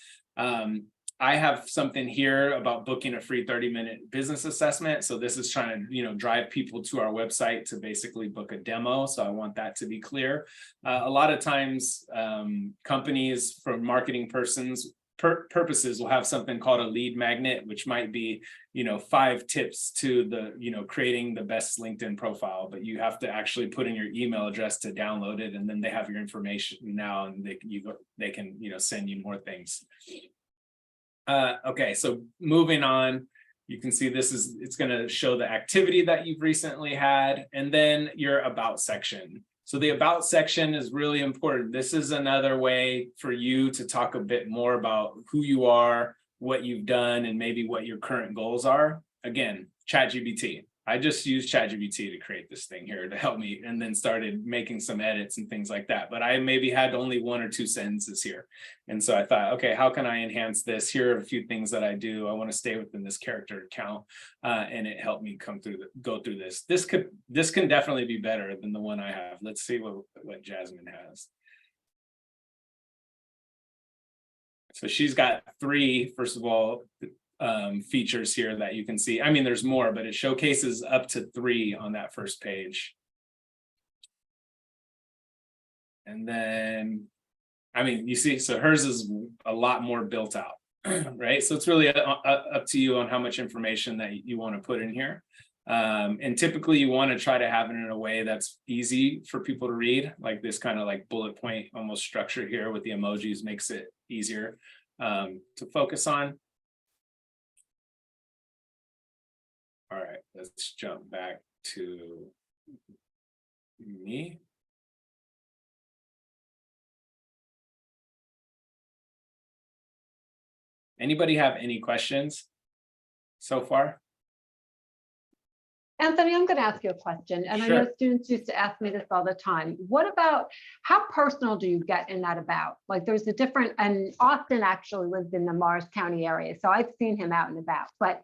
S2: I have something here about booking a free 30-minute business assessment. So this is trying to, drive people to our website to basically book a demo. So I want that to be clear. A lot of times, companies, for marketing purposes, will have something called a lead magnet, which might be, 5 tips to the, creating the best LinkedIn profile, but you have to actually put in your email address to download it, and then they have your information now, and they can, send you more things. Okay, so moving on, you can see it's going to show the activity that you've recently had, and then your about section. So the about section is really important. This is another way for you to talk a bit more about who you are, what you've done, and maybe what your current goals are. Again, ChatGPT. I just used ChatGPT to create this thing here to help me, and then started making some edits and things like that. But I maybe had only 1 or 2 sentences here. And so I thought, okay, how can I enhance this? Here are a few things that I do. I want to stay within this character count. And it helped me go through this. This can definitely be better than the one I have. Let's see what Jasmine has. So she's got 3, first of all, features here that you can see. I mean, there's more, but it showcases up to 3 on that first page. And then, I mean, you see, so hers is a lot more built out, right? So it's really up to you on how much information that you want to put in here. And typically you want to try to have it in a way that's easy for people to read, like this kind of like bullet point almost structure here with the emojis makes it easier to focus on. All right, let's jump back to me. Anybody have any questions so far?
S3: Anthony, I'm going to ask you a question, and
S2: Sure.
S3: I know students used to ask me this all the time. What about, how personal do you get in that about? Like, there's a different, and Austin actually lives in the Morris County area, so I've seen him out and about. But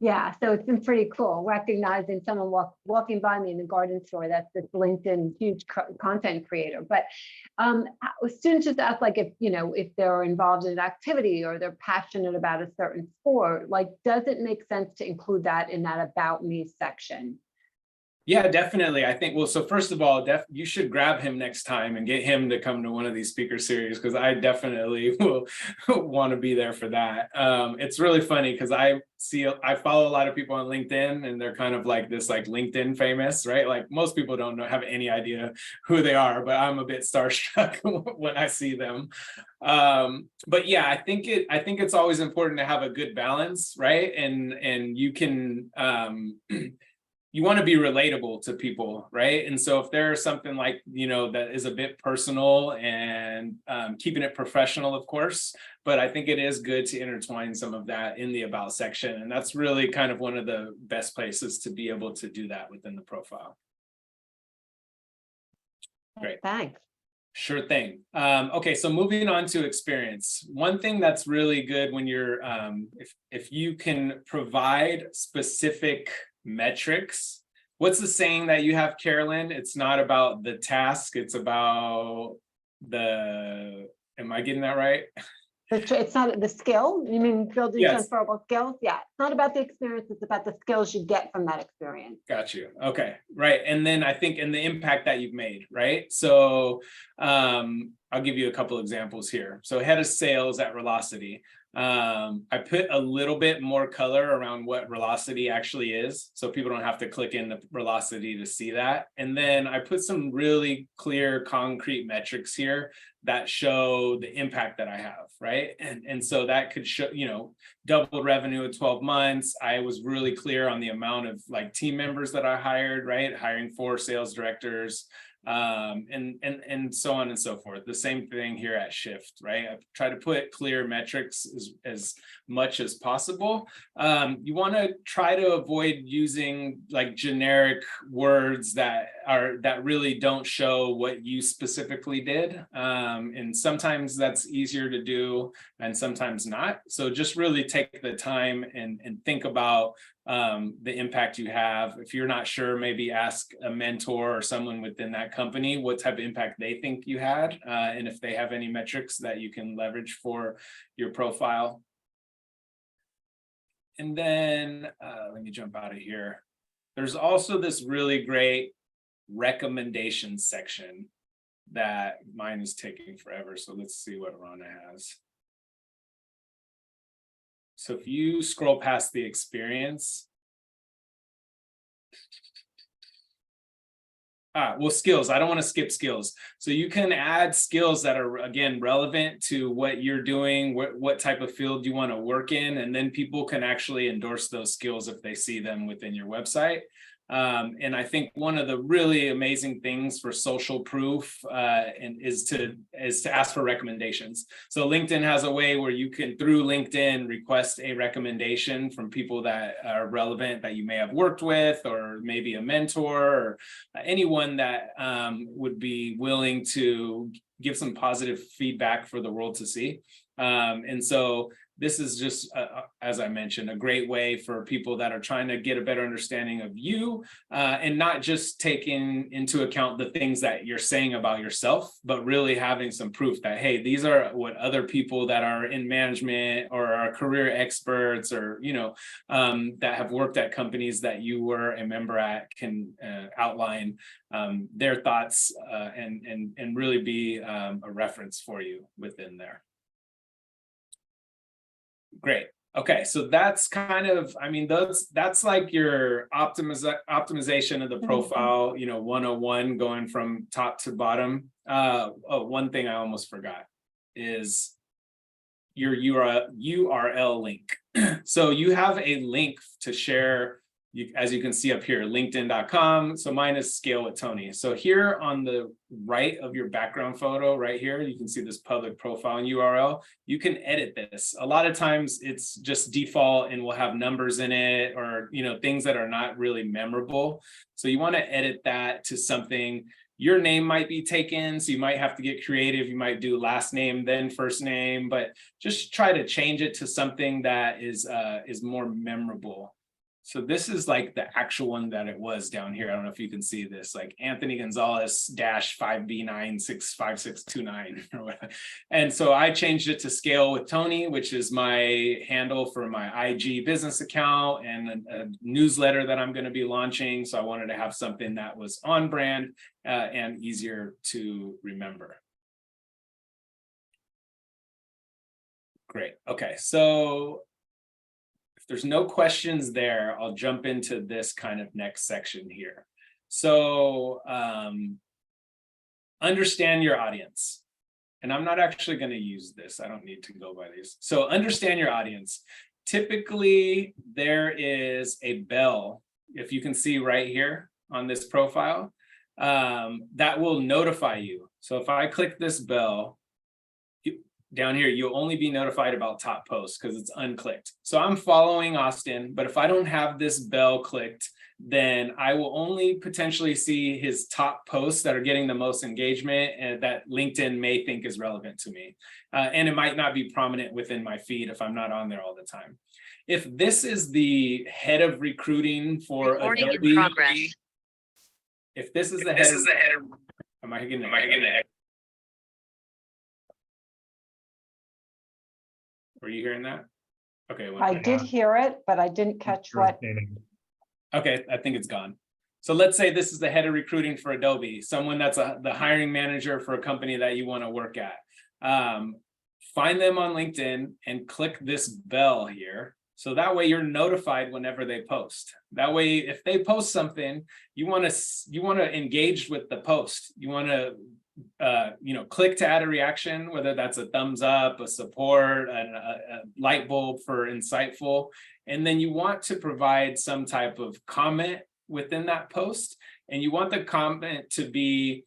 S3: yeah, so it's been pretty cool recognizing someone walking by me in the garden store that's this LinkedIn huge content creator. But students just ask, like, if they're involved in an activity or they're passionate about a certain sport, like, does it make sense to include that in that about me section?
S2: Yeah, definitely. I think, well, so first of all, you should grab him next time and get him to come to one of these speaker series, because I definitely will want to be there for that. It's really funny because I follow a lot of people on LinkedIn, and they're kind of like this, like LinkedIn famous, right? Like most people don't have any idea who they are, but I'm a bit starstruck when I see them. But yeah, I think it's always important to have a good balance, right? And you can you want to be relatable to people, right? And so if there's something like, that is a bit personal and keeping it professional, of course, but I think it is good to intertwine some of that in the about section. And that's really kind of one of the best places to be able to do that within the profile. Great.
S3: Thanks.
S2: Sure thing. Okay, so moving on to experience. One thing that's really good when you're, if you can provide specific metrics. What's the saying that you have, Carolyn? It's not about the task, it's about am I getting that right?
S3: It's not the skill. You mean building
S2: Yes.
S3: transferable skills? Yeah, it's not about the experience. It's about the skills you get from that experience.
S2: Got you. Okay, right. And then I think in the impact that you've made, right? So I'll give you a couple examples here. So head of sales at Velocity. I put a little bit more color around what Velocity actually is, so people don't have to click into Velocity to see that. And then I put some really clear, concrete metrics here that show the impact that I have, right? And so that could show, doubled revenue in 12 months. I was really clear on the amount of like team members that I hired, right? Hiring 4 sales directors, and so on and so forth. The same thing here at Shift, right? I try to put clear metrics as much as possible. You want to try to avoid using like generic words that really don't show what you specifically did. And sometimes that's easier to do and sometimes not. So just really take the time and think about the impact you have. If you're not sure, maybe ask a mentor or someone within that company what type of impact they think you had, and if they have any metrics that you can leverage for your profile. And then let me jump out of here. There's also this really great recommendations section that mine is taking forever. So let's see what Rana has. So if you scroll past the experience, well, skills. I don't want to skip skills. So you can add skills that are, again, relevant to what you're doing, what type of field you want to work in, and then people can actually endorse those skills if they see them within your website. And I think one of the really amazing things for social proof is to ask for recommendations. So LinkedIn has a way where you can, through LinkedIn, request a recommendation from people that are relevant that you may have worked with, or maybe a mentor, or anyone that would be willing to give some positive feedback for the world to see. And so this is just, as I mentioned, a great way for people that are trying to get a better understanding of you, and not just taking into account the things that you're saying about yourself, but really having some proof that, hey, these are what other people that are in management or are career experts, or, that have worked at companies that you were a member at, can outline their thoughts and really be a reference for you within there. Great. Okay, so that's kind of, that's like your optimization of the profile, 101, going from top to bottom. One thing I almost forgot is your URL link. So you have a link to share, as you can see up here, linkedin.com. So mine is Scale with Tony. So here on the right of your background photo, right here, you can see this public profile and URL. You can edit this. A lot of times it's just default and will have numbers in it, or things that are not really memorable. So you want to edit that to something. Your name might be taken, so you might have to get creative. You might do last name, then first name, but just try to change it to something that is more memorable. So this is like the actual one that it was down here. I don't know if you can see this, like Anthony Gonzalez -5B965629 or whatever. And so I changed it to Scale with Tony, which is my handle for my IG business account and a newsletter that I'm going to be launching. So I wanted to have something that was on brand and easier to remember. Great. Okay, so there's no questions there, I'll jump into this kind of next section here. So understand your audience. And I'm not actually going to use this. I don't need to go by these. So understand your audience. Typically, there is a bell if you can see right here on this profile, that will notify you. So if I click this bell down here, you'll only be notified about top posts because it's unclicked. So I'm following Austin, but if I don't have this bell clicked, then I will only potentially see his top posts that are getting the most engagement and that LinkedIn may think is relevant to me. And it might not be prominent within my feed if I'm not on there all the time. If this is the head of recruiting for Adobe, if this is the head of, am I getting it? Were you hearing that? Okay.
S3: I did hear it, but I didn't catch what.
S2: Okay, I think it's gone. So let's say this is the head of recruiting for Adobe, someone that's the hiring manager for a company that you want to work at. Find them on LinkedIn and click this bell here. So that way you're notified whenever they post. That way, if they post something, you want to engage with the post. You want to click to add a reaction, whether that's a thumbs up, a support, a light bulb for insightful, and then you want to provide some type of comment within that post, and you want the comment to be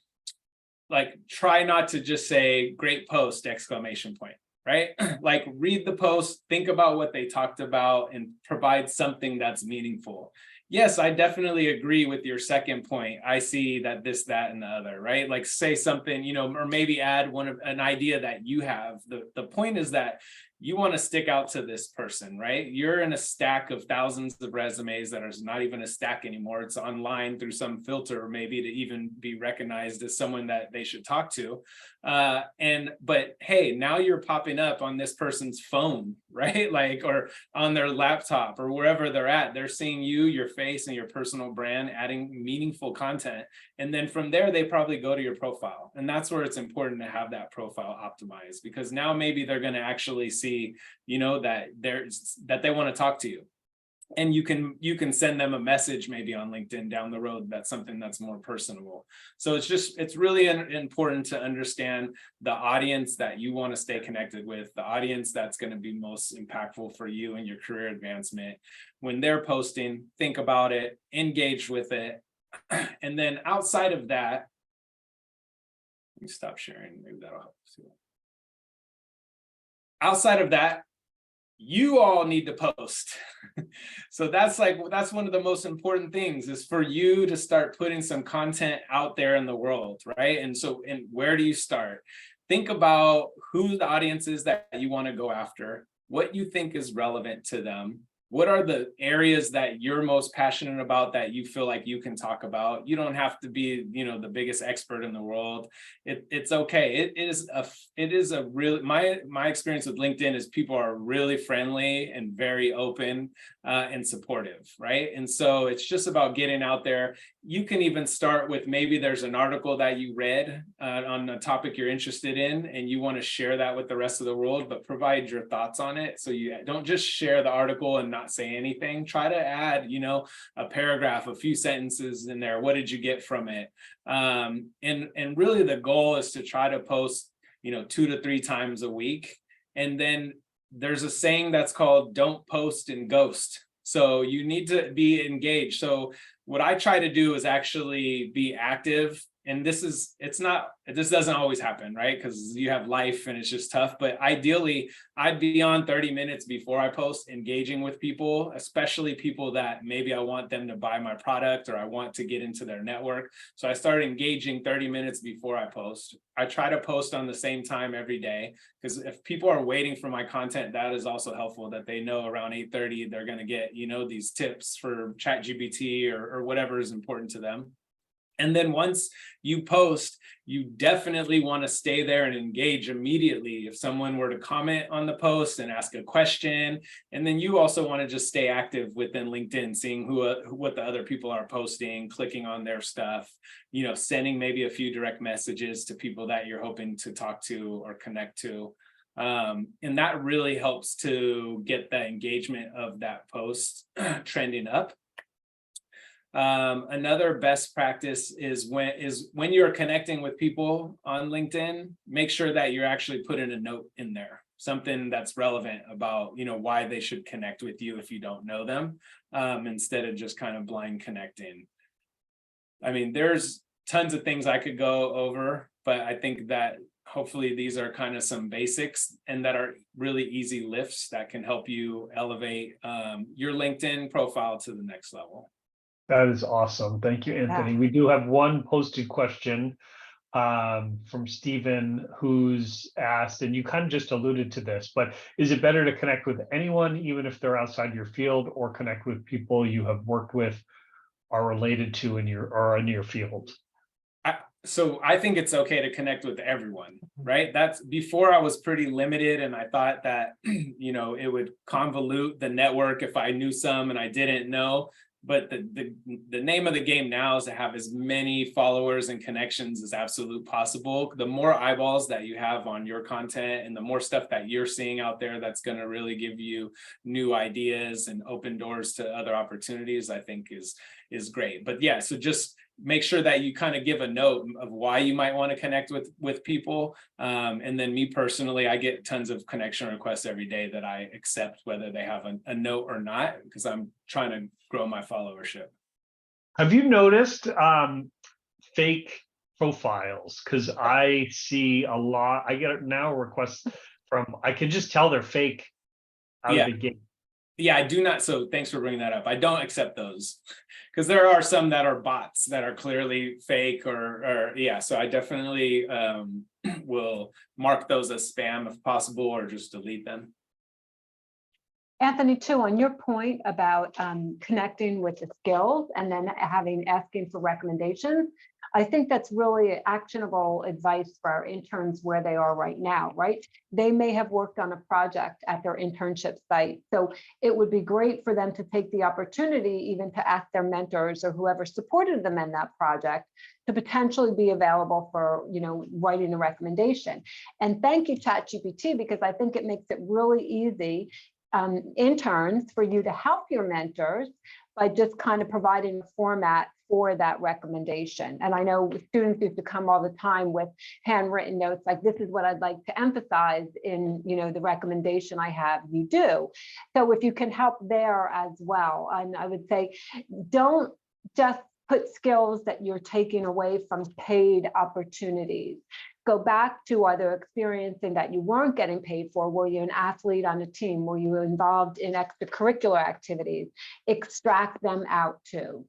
S2: like, try not to just say great post, exclamation point, right? Like, read the post, think about what they talked about, and provide something that's meaningful. Yes, I definitely agree with your second point. I see that this, that, and the other, right? Like, say something, or maybe add an idea that you have. The point is that you want to stick out to this person, right? You're in a stack of thousands of resumes that is not even a stack anymore. It's online through some filter, maybe, to even be recognized as someone that they should talk to. But hey, now you're popping up on this person's phone, right? Like, or on their laptop or wherever they're at. They're seeing you, your face, and your personal brand, adding meaningful content. And then from there, they probably go to your profile. And that's where it's important to have that profile optimized, because now maybe they're going to actually see, that they want to talk to you. And you can send them a message maybe on LinkedIn down the road. That's something that's more personable. So it's really important to understand the audience that you want to stay connected with, the audience that's going to be most impactful for you and your career advancement. When they're posting, think about it, engage with it. And then outside of that, let me stop sharing. Maybe that'll help. Outside of that, you all need to post. So that's one of the most important things, is for you to start putting some content out there in the world, right? And where do you start? Think about who the audience is that you want to go after, what you think is relevant to them. What are the areas that you're most passionate about that you feel like you can talk about? You don't have to be, the biggest expert in the world. It's okay. It is a real, my experience with LinkedIn is people are really friendly and very open and supportive, right? And so it's just about getting out there. You can even start with, maybe there's an article that you read on a topic you're interested in, and you want to share that with the rest of the world, but provide your thoughts on it. So you don't just share the article and not say anything. Try to add, a paragraph, a few sentences in there. What did you get from it? And really the goal is to try to post, 2 to 3 times a week. And then there's a saying that's called "don't post and ghost." So you need to be engaged. So what I try to do is actually be active. And this doesn't always happen, right? Because you have life and it's just tough. But ideally, I'd be on 30 minutes before I post, engaging with people, especially people that maybe I want them to buy my product or I want to get into their network. So I started engaging 30 minutes before I post. I try to post on the same time every day, because if people are waiting for my content, that is also helpful, that they know around 8:30 they're going to get, these tips for ChatGPT or whatever is important to them. And then once you post, you definitely want to stay there and engage immediately. If someone were to comment on the post and ask a question, and then you also want to just stay active within LinkedIn, seeing what the other people are posting, clicking on their stuff, sending maybe a few direct messages to people that you're hoping to talk to or connect to. And that really helps to get the engagement of that post trending up. Another best practice is when you're connecting with people on LinkedIn, make sure that you're actually putting a note in there. something that's relevant about, why they should connect with you if you don't know them, instead of just kind of blind connecting. I mean, there's tons of things I could go over, but I think that hopefully these are kind of some basics and that are really easy lifts that can help you elevate your LinkedIn profile to the next level.
S1: That is awesome. Thank you, Anthony.
S3: Yeah.
S1: We do have one posted question from Stephen, who's asked, and you kind of just alluded to this, but is it better to connect with anyone, even if they're outside your field, or connect with people you have worked with, are related to in your field?
S2: So I think it's okay to connect with everyone, right? That's before I was pretty limited, and I thought that it would convolute the network if I knew some and I didn't know. But the name of the game now is to have as many followers and connections as absolute possible. The more eyeballs that you have on your content and the more stuff that you're seeing out there, that's going to really give you new ideas and open doors to other opportunities, I think is great. But yeah, so just make sure that you kind of give a note of why you might want to connect with people. And then me personally, I get tons of connection requests every day that I accept, whether they have a note or not, because I'm trying to grow my followership.
S1: Have you noticed fake profiles? Because I see a lot. I get now requests from, I can just tell they're fake out of the gate.
S2: Yeah, I do not. So thanks for bringing that up. I don't accept those because there are some that are bots that are clearly fake or yeah. So I definitely will mark those as spam if possible, or just delete them.
S3: Anthony, too, on your point about connecting with the skills and then asking for recommendations, I think that's really actionable advice for our interns where they are right now, right? They may have worked on a project at their internship site. So it would be great for them to take the opportunity even to ask their mentors or whoever supported them in that project to potentially be available for, writing a recommendation. And thank you, ChatGPT, because I think it makes it really easy, interns, for you to help your mentors by just kind of providing a format for that recommendation. And I know students used to come all the time with handwritten notes, like, this is what I'd like to emphasize in, the recommendation I have you do. So if you can help there as well, and I would say, don't just put skills that you're taking away from paid opportunities. Go back to either experiencing that you weren't getting paid for. Were you an athlete on a team? Were you involved in extracurricular activities? Extract them out too.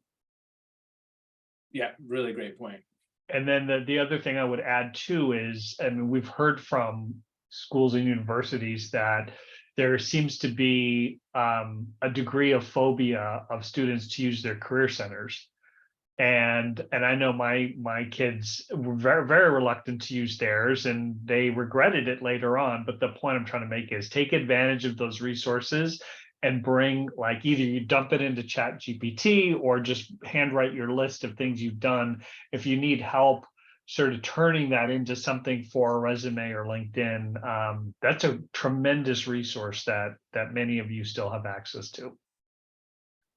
S2: Yeah, really great point.
S1: And then the other thing I would add too is, and we've heard from schools and universities that there seems to be a degree of phobia of students to use their career centers. And I know my kids were very, very reluctant to use theirs, and they regretted it later on. But the point I'm trying to make is take advantage of those resources and bring, like, either you dump it into ChatGPT or just handwrite your list of things you've done. If you need help sort of turning that into something for a resume or LinkedIn, that's a tremendous resource that many of you still have access to.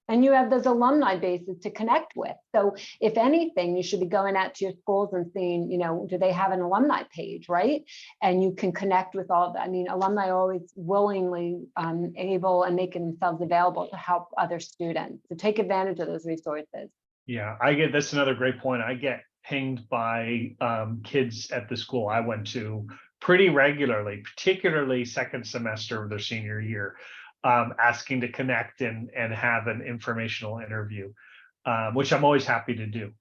S3: And you have those alumni bases to connect with. So if anything, you should be going out to your schools and seeing, do they have an alumni page, right? And you can connect with all of that. I mean, alumni are always willingly able and making themselves available to help other students. So take advantage of those resources.
S1: Yeah, that's another great point. I get pinged by kids at the school I went to pretty regularly, particularly second semester of their senior year, asking to connect and have an informational interview, which I'm always happy to do,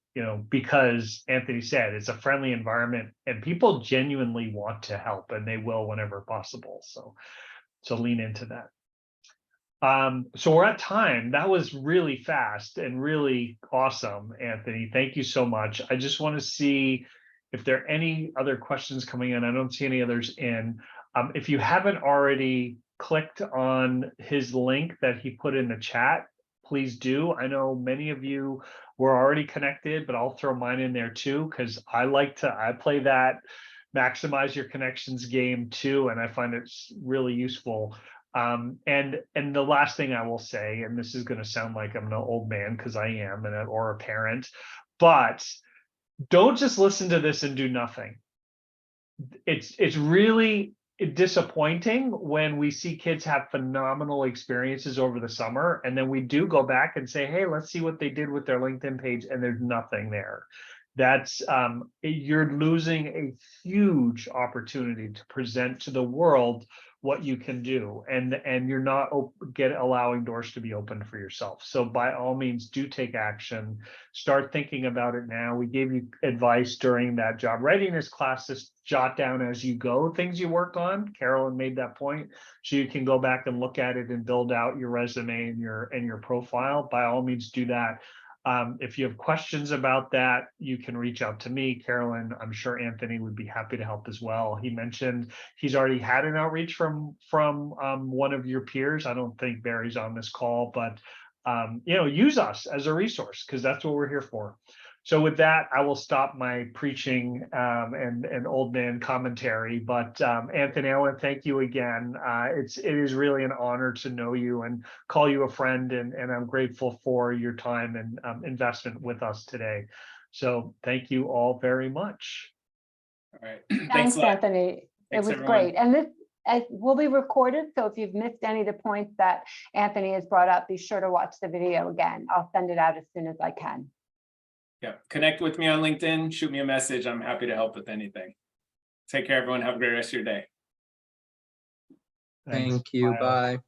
S1: because Anthony said it's a friendly environment and people genuinely want to help, and they will whenever possible. So lean into that. So we're at time. That was really fast and really awesome, Anthony. Thank you so much. I just want to see if there are any other questions coming in. I don't see any others in. If you haven't already clicked on his link that he put in the chat, please do. I know many of you were already connected, but I'll throw mine in there too, because I play that maximize your connections game too, and I find it's really useful. And the last thing I will say, and this is going to sound like I'm an old man, because I am, or a parent, but don't just listen to this and do nothing. It's really disappointing when we see kids have phenomenal experiences over the summer, and then we do go back and say, hey, let's see what they did with their LinkedIn page, and there's nothing there. That's you're losing a huge opportunity to present to the world what you can do, and you're not allowing doors to be opened for yourself. So by all means, do take action. Start thinking about it now. We gave you advice during that job readiness class to jot down as you go things you work on. Carolyn made that point, so you can go back and look at it and build out your resume and your profile. By all means, do that. If you have questions about that, you can reach out to me, Carolyn. I'm sure Anthony would be happy to help as well. He mentioned he's already had an outreach from one of your peers. I don't think Barry's on this call, but use us as a resource, because that's what we're here for. So with that, I will stop my preaching and old man commentary. But Anthony, I want to thank you again. It is really an honor to know you and call you a friend, and I'm grateful for your time and investment with us today. So thank you all very much.
S2: All right.
S3: Thanks, Anthony.
S2: Thanks,
S3: it was
S2: everyone.
S3: great. And this will be recorded. So if you've missed any of the points that Anthony has brought up, be sure to watch the video again. I'll send it out as soon as I can.
S2: Yeah, connect with me on LinkedIn, shoot me a message. I'm happy to help with anything. Take care, everyone. Have a great rest of your day.
S1: Thanks.
S4: Thank you.
S1: Bye.
S4: Bye.